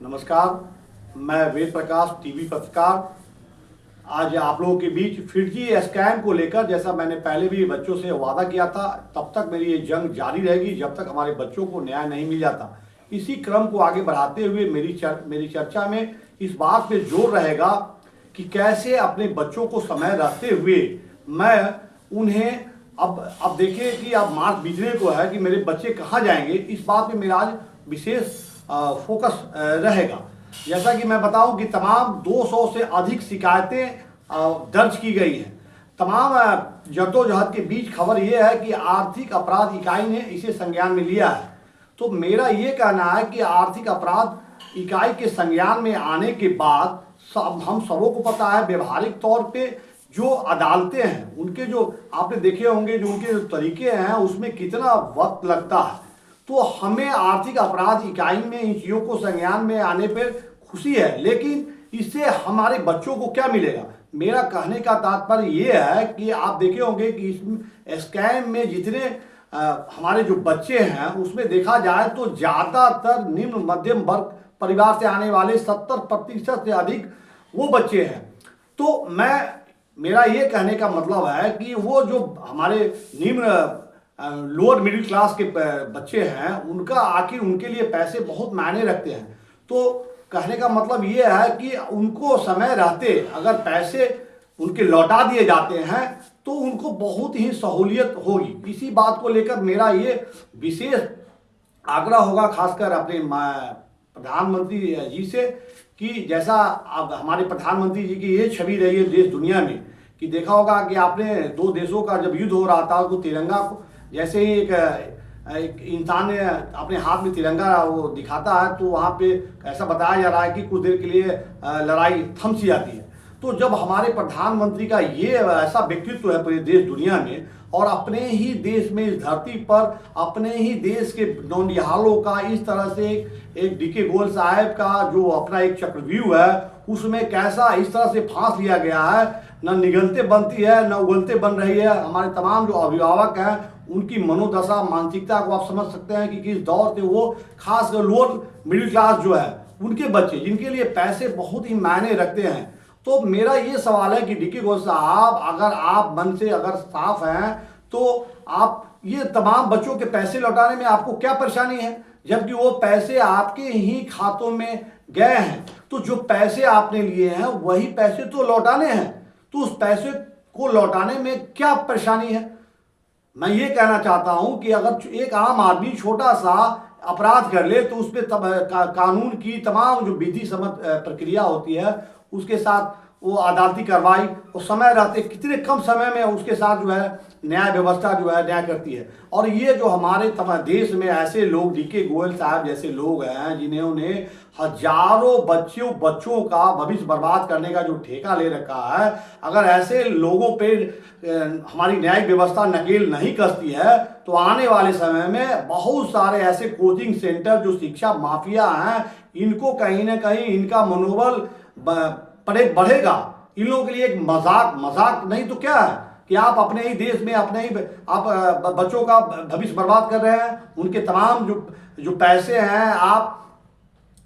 नमस्कार, मैं वेद प्रकाश टीवी पत्रकार आज आप लोगों के बीच फिरकी स्कैम को लेकर, जैसा मैंने पहले भी बच्चों से वादा किया था, तब तक मेरी ये जंग जारी रहेगी जब तक हमारे बच्चों को न्याय नहीं मिल जाता। इसी क्रम को आगे बढ़ाते हुए मेरी चर्चा में इस बात पे जोर रहेगा कि कैसे अपने बच्चों को समय रखते हुए मैं उन्हें अब देखिए कि अब मार्च बीतने को है कि मेरे बच्चे कहाँ जाएंगे, इस बात पे मेरा आज विशेष फोकस रहेगा। जैसा कि मैं बताऊं कि तमाम 200 से अधिक शिकायतें दर्ज की गई हैं। तमाम जद्दोजहद के बीच खबर यह है कि आर्थिक अपराध इकाई ने इसे संज्ञान में लिया है। तो मेरा ये कहना है कि आर्थिक अपराध इकाई के संज्ञान में आने के बाद हम सबों को पता है व्यवहारिक तौर पे जो अदालतें हैं उनके जो आपने देखे होंगे जो उनके तरीके हैं उसमें कितना वक्त लगता है। तो हमें आर्थिक अपराध इकाई में इन चीज़ों को संज्ञान में आने पर खुशी है, लेकिन इससे हमारे बच्चों को क्या मिलेगा? मेरा कहने का तात्पर्य ये है कि आप देखे होंगे कि इस स्कैम में जितने हमारे जो बच्चे हैं उसमें देखा जाए तो ज़्यादातर निम्न मध्यम वर्ग परिवार से आने वाले 70% से अधिक वो बच्चे हैं। तो मेरा ये कहने का मतलब है कि वो जो हमारे निम्न लोअर मिडिल क्लास के बच्चे हैं उनका आखिर उनके लिए पैसे बहुत मायने रखते हैं। तो कहने का मतलब ये है कि उनको समय रहते अगर पैसे उनके लौटा दिए जाते हैं तो उनको बहुत ही सहूलियत होगी। इसी बात को लेकर मेरा ये विशेष आग्रह होगा खासकर अपने प्रधानमंत्री जी से कि जैसा अब हमारे प्रधानमंत्री जी की ये छवि रही है देश दुनिया में कि देखा होगा कि आपने दो देशों का जब युद्ध हो रहा था तो तिरंगा को जैसे ही एक इंसान ने अपने हाथ में तिरंगा वो दिखाता है तो वहाँ पे ऐसा बताया जा रहा है कि कुछ देर के लिए लड़ाई थम सी जाती है। तो जब हमारे प्रधानमंत्री का ये ऐसा व्यक्तित्व है पूरे देश दुनिया में और अपने ही देश में इस धरती पर अपने ही देश के नौनिहालों का इस तरह से एक डीके गोयल साहब का जो अपना एक चक्रव्यूह है उसमें कैसा इस तरह से फांस लिया गया है, न निगलते बनती है न उगलते बन रही है। हमारे तमाम जो अभिभावक हैं उनकी मनोदशा मानसिकता को आप समझ सकते हैं कि किस दौर से वो खासकर लोअर मिडिल क्लास जो है उनके बच्चे जिनके लिए पैसे बहुत ही मायने रखते हैं। तो मेरा ये सवाल है कि डीके गोयल साहब अगर आप मन से अगर साफ हैं तो आप ये तमाम बच्चों के पैसे लौटाने में आपको क्या परेशानी है, जबकि वो पैसे आपके ही खातों में गए हैं। तो जो पैसे आपने लिए हैं वही पैसे तो लौटाने हैं, तो उस पैसे को लौटाने में क्या परेशानी है? मैं ये कहना चाहता हूं कि अगर एक आम आदमी छोटा सा अपराध कर ले तो उस पर कानून की तमाम जो विधि सम्मत प्रक्रिया होती है उसके साथ वो अदालती कार्रवाई और समय रहते कितने कम समय में उसके साथ जो है न्याय व्यवस्था जो है न्याय करती है। और ये जो हमारे देश में ऐसे लोग डीके गोयल साहब जैसे लोग हैं जिन्होंने हजारों बच्चों का भविष्य बर्बाद करने का जो ठेका ले रखा है, अगर ऐसे लोगों पे हमारी न्यायिक व्यवस्था नकेल नहीं कसती है तो आने वाले समय में बहुत सारे ऐसे कोचिंग सेंटर जो शिक्षा माफिया हैं इनको कहीं ना कहीं इनका मनोबल बढ़ेगा। इन लोगों के लिए एक मजाक नहीं तो क्या है कि आप अपने ही देश में अपने ही आप बच्चों का भविष्य बर्बाद कर रहे हैं। उनके तमाम जो पैसे हैं आप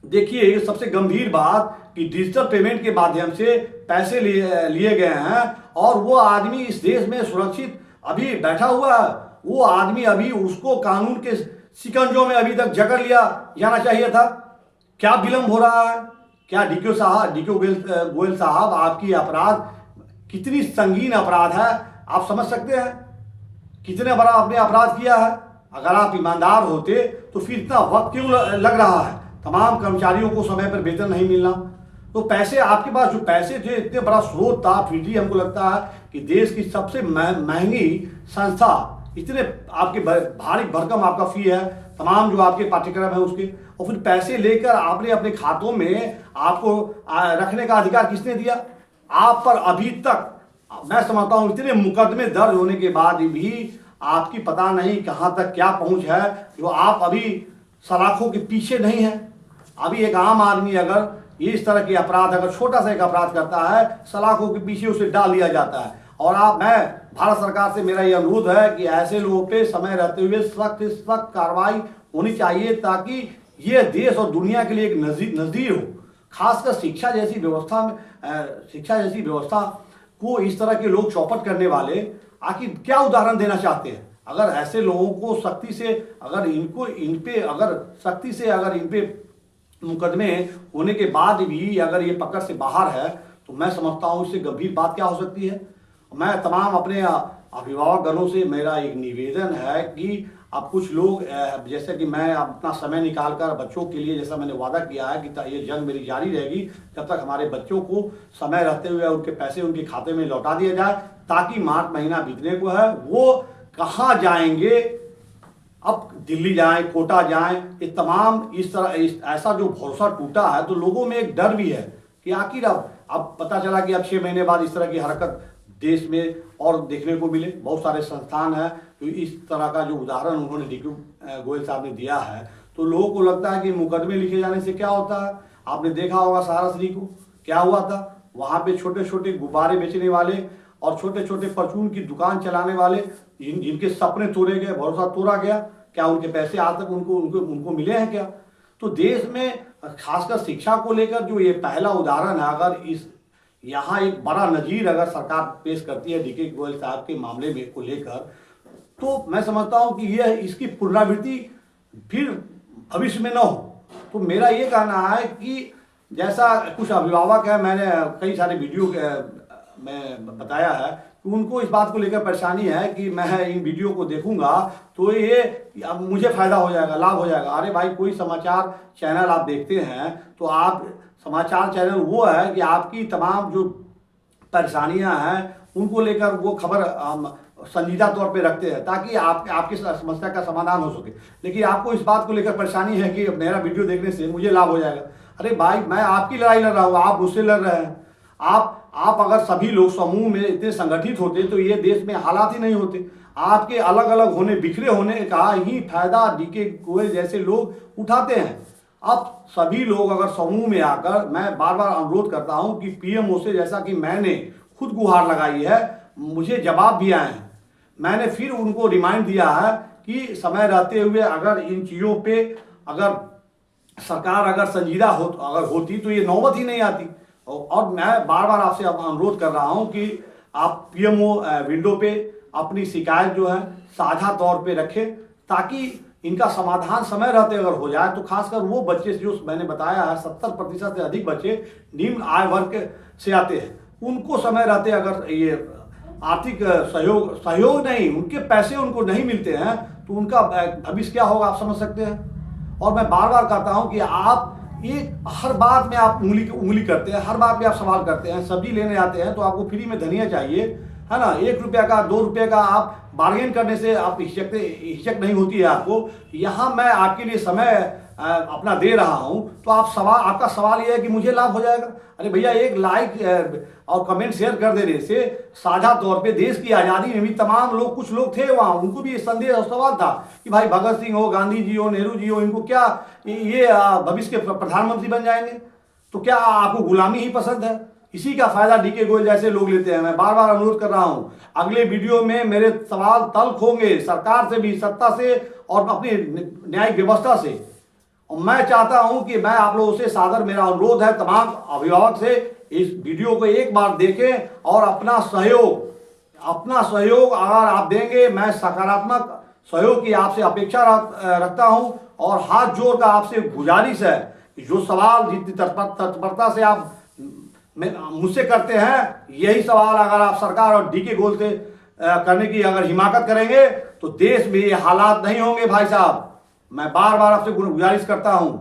देखिए, सबसे गंभीर बात कि डिजिटल पेमेंट के माध्यम से पैसे लिए गए हैं और वो आदमी इस देश में सुरक्षित अभी बैठा हुआ है। वो आदमी अभी उसको कानून के शिकंजों में अभी तक जकड़ लिया जाना चाहिए था। क्या विलंब हो रहा है? क्या डीके गोयल साहब आपकी अपराध कितनी संगीन अपराध है आप समझ सकते हैं? कितने बड़ा आपने अपराध किया है? अगर आप ईमानदार होते तो फिर इतना वक्त क्यों लग रहा है? तमाम कर्मचारियों को समय पर वेतन नहीं मिलना, तो पैसे आपके पास जो पैसे थे इतने बड़ा स्रोत था। फिर भी हमको लगता है कि देश की सबसे महंगी संस्था इतने आपके भारी भरकम आपका फी है, तमाम जो आपके पाठ्यक्रम है उसके, और फिर पैसे लेकर आपने अपने खातों में आपको रखने का अधिकार किसने दिया? आप पर अभी तक मैं समझता हूँ इतने मुकदमे दर्ज होने के बाद भी आपकी पता नहीं कहाँ तक क्या पहुँच है, जो आप अभी सलाखों के पीछे नहीं हैं। अभी एक आम आदमी अगर ये इस तरह के अपराध अगर छोटा सा एक अपराध करता है सलाखों के पीछे उसे डाल दिया जाता है। और मैं भारत सरकार से मेरा ये अनुरोध है कि ऐसे लोगों पे समय रहते हुए सख्त कार्रवाई होनी चाहिए ताकि ये देश और दुनिया के लिए एक नज़ीर हो। खासकर शिक्षा जैसी व्यवस्था को इस तरह के लोग चौपट करने वाले आखिर क्या उदाहरण देना चाहते हैं? अगर ऐसे लोगों को सख्ती से अगर इन पे मुकदमे होने के बाद भी अगर ये पकड़ से बाहर है, तो मैं समझता हूँ इससे गंभीर बात क्या हो सकती है। मैं तमाम अपने अभिभावक गणों से मेरा एक निवेदन है कि अब कुछ लोग जैसे कि मैं अपना समय निकालकर बच्चों के लिए, जैसा मैंने वादा किया है कि ये जंग मेरी जारी रहेगी जब तक हमारे बच्चों को समय रहते हुए उनके पैसे उनके खाते में लौटा दिया जाए, ताकि मार्च महीना बीतने को है, वो कहाँ जाएंगे, अब दिल्ली जाएं, कोटा जाएं, ये तमाम इस तरह ऐसा जो भरोसा टूटा है, तो लोगों में एक डर भी है कि आखिर अब पता चला कि अब 6 महीने बाद इस तरह की हरकत देश में और देखने को मिले। बहुत सारे संस्थान हैं तो इस तरह का जो उदाहरण उन्होंने डीके गोयल साहब ने दिया है, तो लोगों को लगता है कि मुकदमे लिखे जाने से क्या होता है। आपने देखा होगा सहारनपुर को क्या हुआ था, वहाँ पे छोटे छोटे गुब्बारे बेचने वाले और छोटे छोटे परचून की दुकान चलाने वाले जिनके सपने तोड़े गए, भरोसा तोड़ा गया, क्या उनके पैसे आज तक उनको मिले हैं क्या? तो देश में खासकर शिक्षा को लेकर जो ये पहला उदाहरण है, अगर यहाँ एक बड़ा नजीर अगर सरकार पेश करती है डीके गोयल साहब के मामले में को लेकर, तो मैं समझता हूँ कि यह इसकी पुनरावृत्ति फिर भविष्य में न हो। तो मेरा ये कहना है कि जैसा कुछ अभिभावक है, मैंने कई सारे वीडियो में बताया है कि उनको इस बात को लेकर परेशानी है कि मैं इन वीडियो को देखूंगा तो ये अब मुझे फायदा हो जाएगा, लाभ हो जाएगा। अरे भाई, कोई समाचार चैनल आप देखते हैं तो आप समाचार चैनल वो है कि आपकी तमाम जो परेशानियां हैं उनको लेकर वो खबर संजीदा तौर पे रखते हैं ताकि आपकी समस्या का समाधान हो सके। लेकिन आपको इस बात को लेकर परेशानी है कि मेरा वीडियो देखने से मुझे लाभ हो जाएगा। अरे भाई, मैं आपकी लड़ाई लड़ रहा हूँ, आप मुझसे लड़ रहे हैं। आप अगर सभी लोग समूह में इतने संगठित होते तो ये देश में हालात ही नहीं होते। आपके अलग अलग होने, बिखरे होने का ही फायदा डीके गोयल जैसे लोग उठाते हैं। अब सभी लोग अगर समूह में आकर, मैं बार बार अनुरोध करता हूं कि पीएमओ से, जैसा कि मैंने खुद गुहार लगाई है, मुझे जवाब भी आए हैं। मैंने फिर उनको रिमाइंड दिया है कि समय रहते हुए अगर इन चीज़ों पे अगर सरकार अगर संजीदा होती तो ये नौबत ही नहीं आती। और मैं बार बार आपसे अनुरोध कर रहा हूं कि आप पीएमओ विंडो पे अपनी शिकायत जो है साझा तौर पे रखें, ताकि इनका समाधान समय रहते अगर हो जाए तो खासकर वो बच्चे जो मैंने बताया है 70% से अधिक बच्चे निम्न आय वर्ग से आते हैं, उनको समय रहते अगर ये आर्थिक सहयोग नहीं, उनके पैसे उनको नहीं मिलते हैं तो उनका भविष्य क्या होगा आप समझ सकते हैं। और मैं बार बार कहता हूं कि आप ये हर बात में आप उंगली करते हैं, हर बात में आप सवाल करते हैं। सब्जी लेने आते हैं तो आपको फ्री में धनिया चाहिए, है ना, 1 रुपया का 2 रुपये का आप बार्गेन करने से आप हिचक नहीं होती है आपको। यहाँ मैं आपके लिए समय अपना दे रहा हूँ तो आपका सवाल यह है कि मुझे लाभ हो जाएगा। अरे भैया, एक लाइक और कमेंट शेयर कर देने से साझा तौर पे देश की आज़ादी में भी तमाम लोग, कुछ लोग थे वहाँ, उनको भी संदेह और सवाल था कि भाई भगत सिंह हो, गांधी जी हो, नेहरू जी हो, इनको क्या ये भविष्य के प्रधानमंत्री बन जाएंगे? तो क्या आपको गुलामी ही पसंद है? इसी का फायदा डीके गोयल जैसे लोग लेते हैं। मैं बार बार अनुरोध कर रहा हूं, अगले वीडियो में मेरे सवाल तल्ख होंगे सरकार से भी, सत्ता से और अपनी न्यायिक व्यवस्था से। और मैं चाहता हूं कि मैं आप लोगों से सादर मेरा अनुरोध है तमाम अभिभावक से, इस वीडियो को एक बार देखें और अपना सहयोग अगर आप देंगे, मैं सकारात्मक सहयोग की आपसे अपेक्षा रखता हूं। और हाथ जोड़कर आपसे गुजारिश है कि जो सवाल जितनी तत्परता से आप मुझसे करते हैं, यही सवाल अगर आप सरकार और डीके गोयल से करने की अगर हिमाकत करेंगे तो देश में ये हालात नहीं होंगे। भाई साहब, मैं बार बार आपसे गुजारिश करता हूं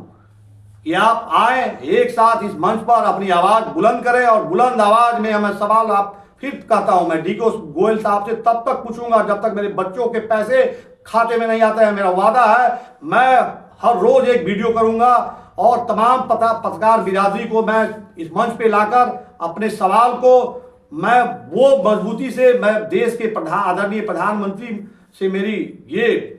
कि आप आए, एक साथ इस मंच पर अपनी आवाज बुलंद करें और बुलंद आवाज में हमें सवाल, आप फिर कहता हूं, मैं डीके गोयल साहब से तब तक पूछूंगा जब तक मेरे बच्चों के पैसे खाते में नहीं आते हैं। मेरा वादा है, मैं हर रोज एक वीडियो करूंगा और तमाम पत्रकार बिरादरी को मैं इस मंच पे लाकर अपने सवाल को मैं वो मजबूती से, मैं देश के आदरणीय प्रधानमंत्री से मेरी ये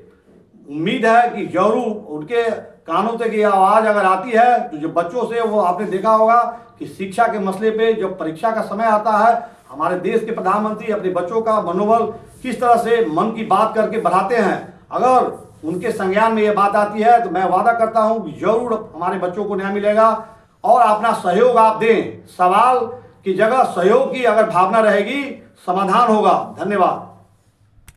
उम्मीद है कि जरूर उनके कानों तक ये आवाज़ अगर आती है तो जो बच्चों से, वो आपने देखा होगा कि शिक्षा के मसले पे जब परीक्षा का समय आता है, हमारे देश के प्रधानमंत्री अपने बच्चों का मनोबल किस तरह से मन की बात करके बढ़ाते हैं। अगर उनके संज्ञान में ये बात आती है तो मैं वादा करता हूं कि जरूर हमारे बच्चों को न्याय मिलेगा। और अपना सहयोग आप दें, सवाल की जगह सहयोग की अगर भावना रहेगी समाधान होगा। धन्यवाद।